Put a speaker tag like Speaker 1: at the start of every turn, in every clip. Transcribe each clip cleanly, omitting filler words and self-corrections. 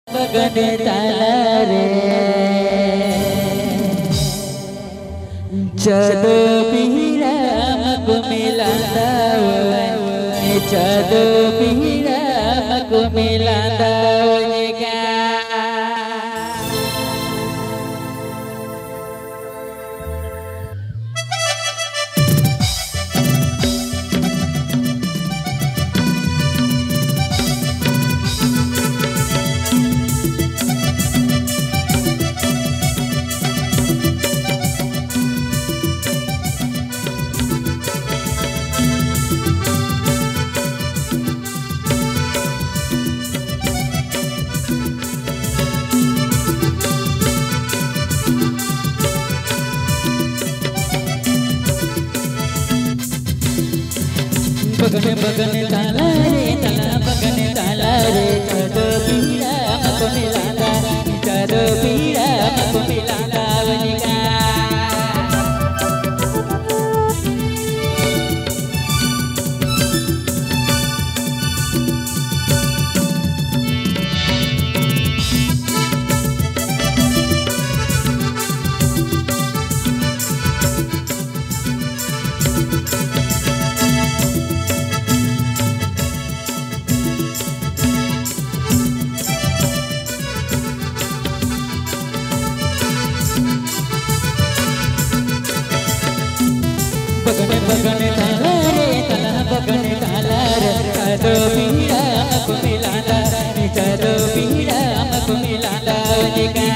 Speaker 1: बगन ताला रे चलो पीराम को मिलांदा चलो पीराम को मिलांदा बगन बगन ताला रे ताला बगन ताला रे चलो पीराम को मिलांदा चलो पीराम को मिलांदा वनिका बगन बगन ताला रे ताला बगन ताला रे चलो पीराम को मिलांदा चलो पीराम को मिलांदा वनिका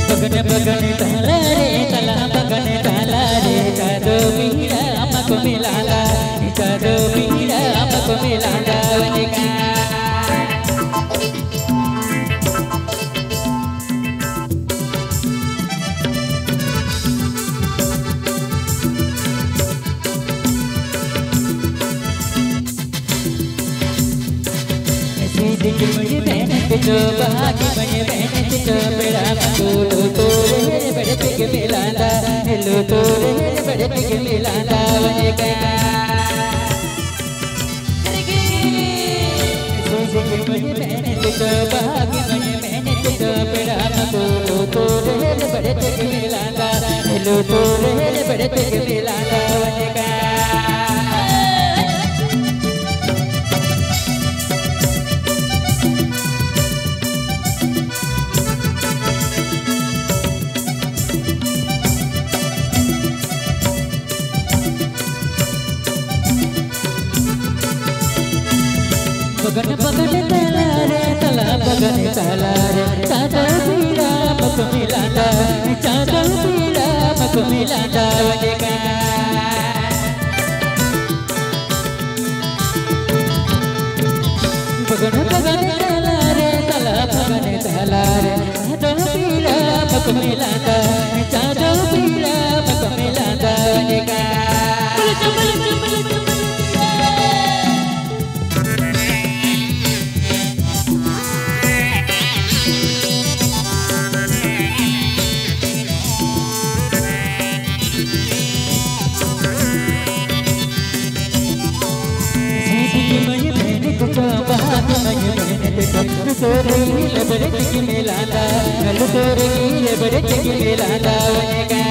Speaker 1: बगन बगन ताला रे ताला बगन ताला रे चलो पीराम को मिलांदा चलो पीराम को मिलांदा वनिका मुझे मेहनत जो बाकी मुझे मेहनत जो मेरा लो तो रे बड़े पिग मिलांदा लो तो रे बड़े पिग मिलांदा वनिका मुझे मेहनत जो बाकी मुझे मेहनत जो मेरा लो तो रे बड़े पिग मिलांदा लो तो रे बड़े पिग मिलांदा वनिका बगन बगन ताला रे ताला बगन ताला रे चलो पीराम को मिलांदा चलो पीराम को मिलांदा वनिका बगन बगन ताला रे ताला बगन ताला रे चलो पीराम को मिलांदा चलो पीराम को मिलांदा वनिका तोरे गिले बड़े चिक मिलांदा तोरे गिले बड़े चिक मिलांदा वनिका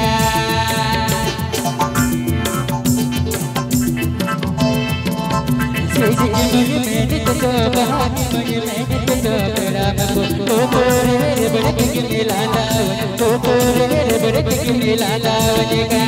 Speaker 1: मुझे मेहनत को बाकी मुझे मेहनत को प्यार को तोरे बड़े चिक मिलांदा तोरे बड़े चिक मिलांदा वनिका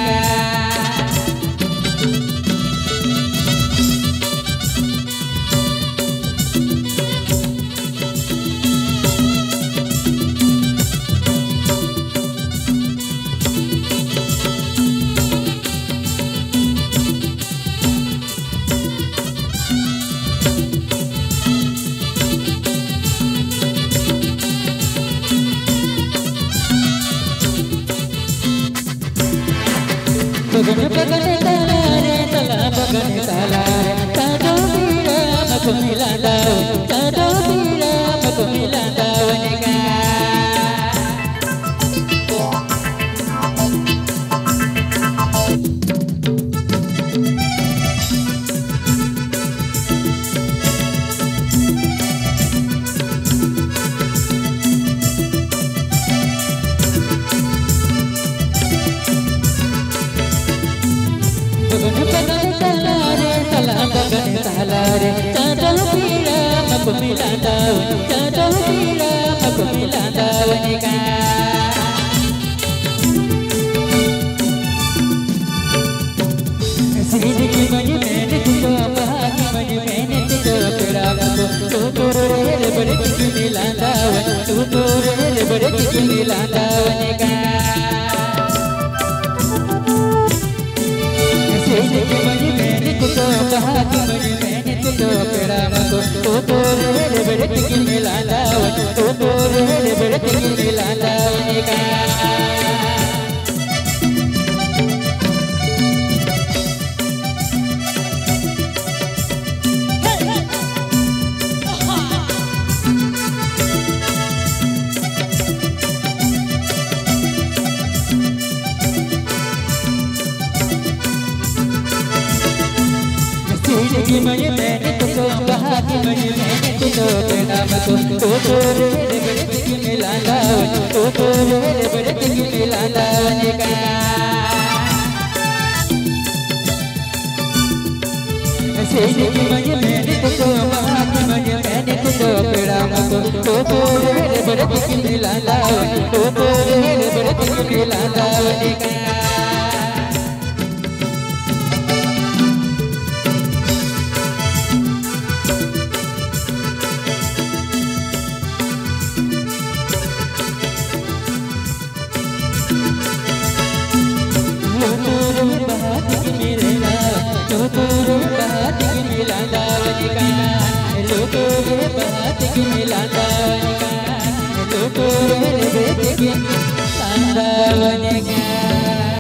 Speaker 1: बगन बगन ताला रे ताला बगन ताला रे चलो पीराम को मिलांदा चलो पीराम को मिलांदा mako milanda Jatuh bila mako milanda Wanika Sidiki maju mene tuto bahagi maju mene tuto peraku Tutur berarti milanda Tutur berarti milanda Wanika Sidiki maju mene tuto bahagi maju mene tuto peraku Tutur berarti milanda Tutur berarti milanda Wanika Sidiki maju mene tuto bahagi maju mene tuto peraku Tutur berarti milanda Tutur berarti milanda Wanika Sidiki maju mene tuto bahagi maju mene tuto peraku Tutur berarti milanda Tutur berarti milanda Wanika Tutur bahati milanda Wanika Tutur bahati milanda Wanika Tutur bahati milanda Wanika